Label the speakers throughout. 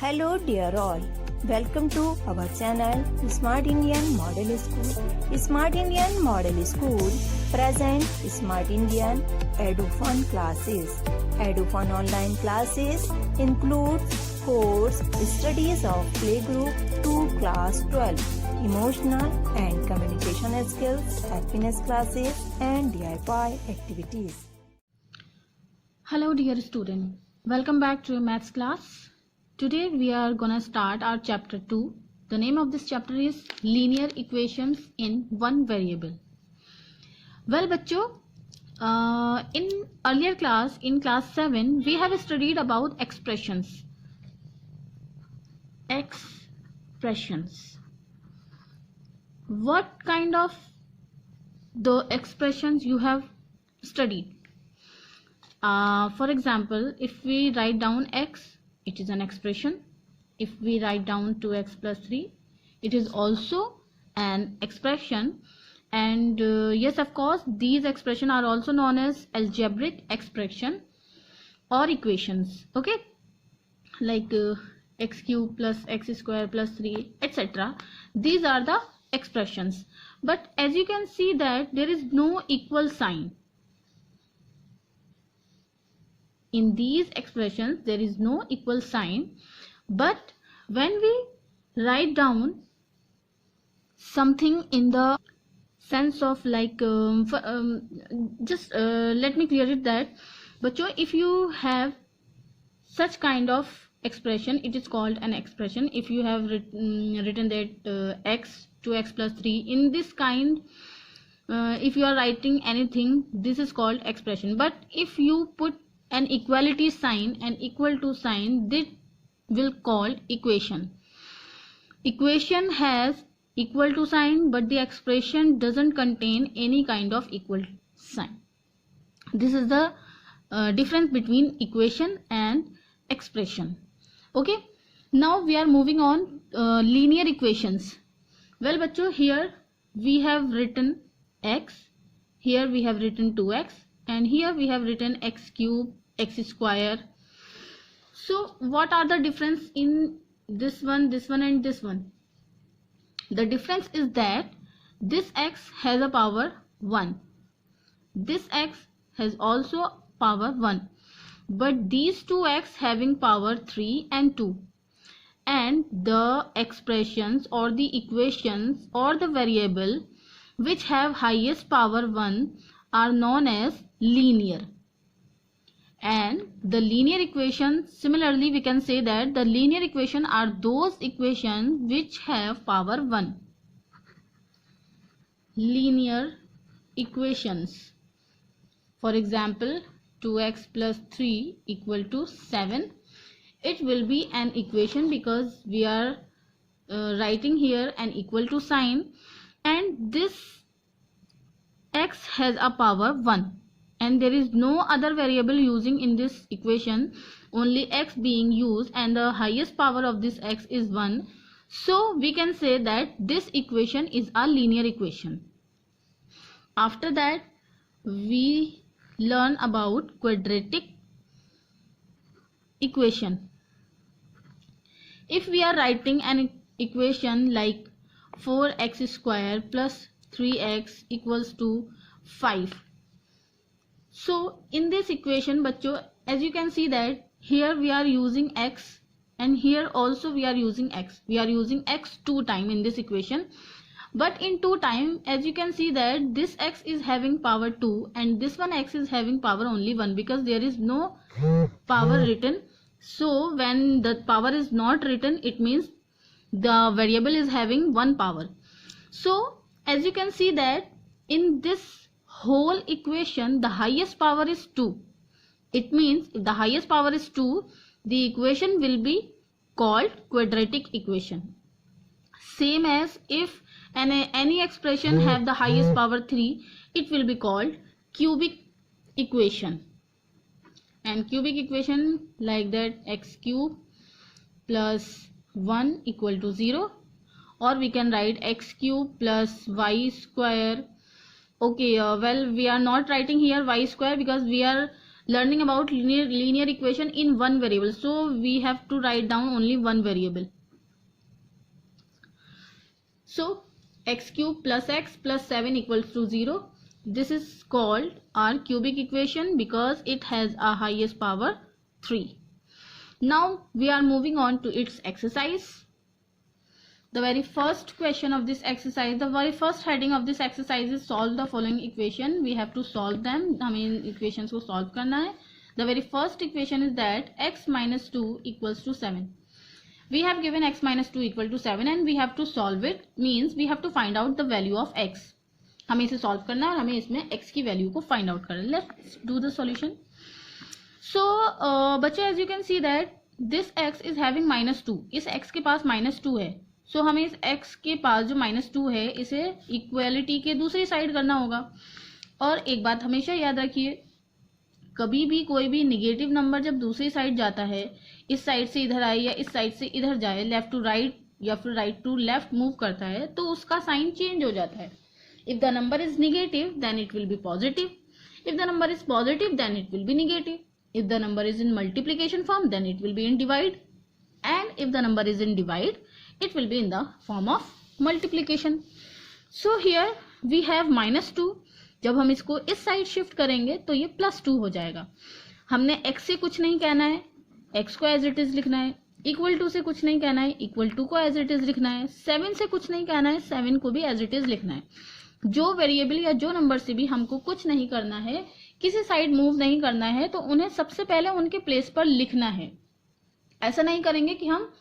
Speaker 1: Hello dear all, welcome to our channel Smart Indian Model School. Smart Indian Model School present Smart Indian EduFun classes. EduFun online classes include course studies of playgroup to class 12, emotional and communication skills, happiness classes and DIY activities.
Speaker 2: Hello dear student, welcome back to your maths class. Today we are gonna start our chapter 2. The name of this chapter is linear equations in one variable. Well बच्चों, in earlier class, in class 7, we have studied about expressions. What kind of the expressions you have studied? For example, if we write down x, it is an expression. If we write down 2x plus 3, it is also an expression. And yes, of course, these expressions are also known as algebraic expression or equations. Okay, like x cube plus x square plus 3, etc. These are the expressions. But as you can see that there is no equal sign. In these expressions there is no equal sign, but when we write down something in the sense of like let me clear it that bachcho, if you have such kind of expression, it is called an expression. If you have written that x 2x plus 3 in this kind, if you are writing anything, this is called expression. But if you put an equality sign and equal to sign, this will called equation. Equation has equal to sign, but the expression doesn't contain any kind of equal sign. This is the difference between equation and expression. Okay, now we are moving on linear equations. Well bachcho, here we have written x, here we have written 2x, and here we have written x cube, x square. So what are the difference in this one and this one? The difference is that this x has a power 1, this x has also power 1, but these two x having power 3 and 2, and the expressions or the equations or the variable which have highest power 1 are known as linear. And the linear equation, similarly we can say that the linear equation are those equations which have power 1. Linear equations, for example 2x plus 3 equal to 7, it will be an equation because we are writing here an equal to sign, and this x has a power 1 and there is no other variable using in this equation, only x being used, and the highest power of this x is 1. So we can say that this equation is a linear equation. After that we learn about quadratic equation. If we are writing an equation like 4x square plus 3x equals to 5. So in this equation bachcho, as you can see that here we are using x and here also we are using x. We are using x 2 times in this equation, but in 2 times, as you can see that this x is having power 2 and this one x is having power only 1 because there is no power written. So when the power is not written, it means the variable is having 1 power. So as you can see that in this whole equation the highest power is 2. It means if the highest power is 2, the equation will be called quadratic equation. Same as if any expression have the highest power 3, it will be called cubic equation. And cubic equation like that x cube plus 1 equal to 0, or we can write x cube plus y square. Okay, well we are not writing here y square because we are learning about linear equation in one variable, so we have to write down only one variable. So x cube plus x plus 7 equals to 0. This is called our cubic equation because it has a highest power 3. Now we are moving on to its exercise. The very first question of this exercise, the very first heading of this exercise is solve the following equation. We have to solve them. हमें इन equations को solve करना है. The very first equation is that x minus 2 equals to 7. We have given x minus 2 equal to 7 and we have to solve it. Means we have to find out the value of x. हमें इसे solve करना है और हमें इसमें x की value को find out करना है. Let's do the solution. So बच्चे, as you can see that this x is having minus 2. इस x के पास minus 2 है. सो हमें इस x के पास जो -2 है इसे इक्वेलिटी के दूसरी साइड करना होगा. और एक बात हमेशा याद रखिए, कभी भी कोई भी निगेटिव नंबर जब दूसरी साइड जाता है, इस साइड से इधर आए या इस साइड से इधर जाए, लेफ्ट टू राइट या फिर राइट टू लेफ्ट मूव करता है, तो उसका साइन चेंज हो जाता है. If the number is negative then it will be positive, if the number is positive then it will be negative, if the number is in multiplication form then it will be in divide, and if the number is in divide it will be in the form of multiplication. So here we have -2. जब हम इसको इस side shift करेंगे तो ये +2 हो जाएगा. हमने x से कुछ नहीं कहना है, x को एज इट इज लिखना है. इक्वल टू से कुछ नहीं कहना है, इक्वल टू को एज इट इज लिखना है. 7 से कुछ नहीं कहना है, 7 को भी एज इट इज लिखना है. जो वेरिएबल या जो नंबर से भी हमको कुछ नहीं करना है, किसी साइड मूव नहीं करना है, तो उन्हें सबसे पहले उनके प्लेस पर लिखना है. ऐसा नहीं करेंगे कि हम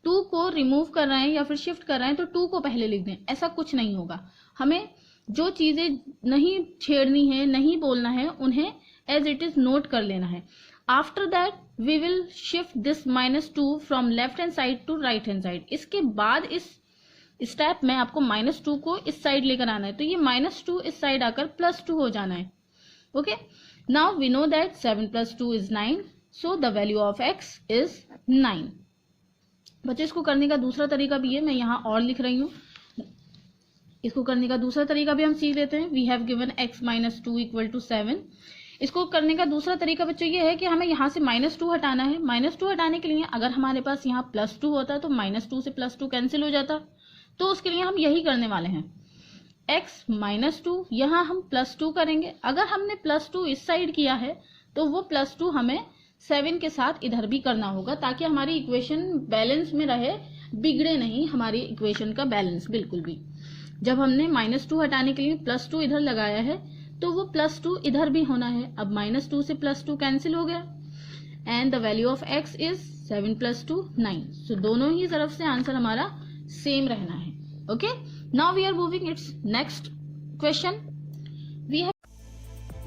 Speaker 2: 2 को रिमूव कर रहे हैं या फिर शिफ्ट कर रहे हैं तो 2 को पहले लिख दें. ऐसा कुछ नहीं होगा. हमें जो चीजें नहीं छेड़नी है, नहीं बोलना है, उन्हें एज इट इज नोट कर लेना है. After that we will shift this -2 from left hand side to right hand side. इसके बाद इस स्टेप में आपको -2 को इस साइड लेकर आना है, तो ये -2 इस साइड आकर +2 हो जाना है. Okay, now we know that 7 + 2 is 9, so the value of x is 9. बच्चे, इसको करने का दूसरा तरीका भी है, मैं यहाँ और लिख रही हूँ. इसको करने का दूसरा तरीका भी हम सीख लेते हैं. We have given x - 2 = 7. इसको करने का दूसरा तरीका बच्चों ये है कि हमें यहाँ से -2 हटाना है. -2 हटाने के लिए अगर हमारे पास यहाँ +2 होता तो -2 से +2 कैंसिल हो जाता. तो उसके लिए हम यही करने वाले हैं. x - 2 यहाँ हम +2 करेंगे. अगर हमने +2 इस साइड किया है तो वो +2 हमें 7 के साथ इधर भी करना होगा, ताकि हमारी इक्वेशन बैलेंस में रहे, बिगड़े नहीं हमारी इक्वेशन का बैलेंस बिल्कुल भी. जब हमने -2 हटाने के लिए +2 इधर लगाया है तो वो +2 इधर भी होना है. अब -2 से +2 कैंसिल हो गया and the value of x is 7 + 2 9. सो दोनों ही तरफ से आंसर हमारा सेम रहना है. Okay, now we are moving its next question.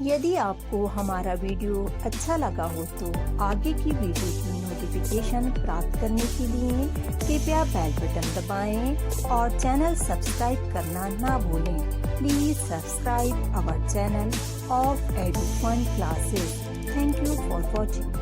Speaker 1: यदि आपको हमारा वीडियो अच्छा लगा हो तो आगे की वीडियो की नोटिफिकेशन प्राप्त करने के लिए कृपया बेल बटन दबाएं और चैनल सब्सक्राइब करना ना भूलें. Please subscribe our channel of Edufun classes. Thank you for watching.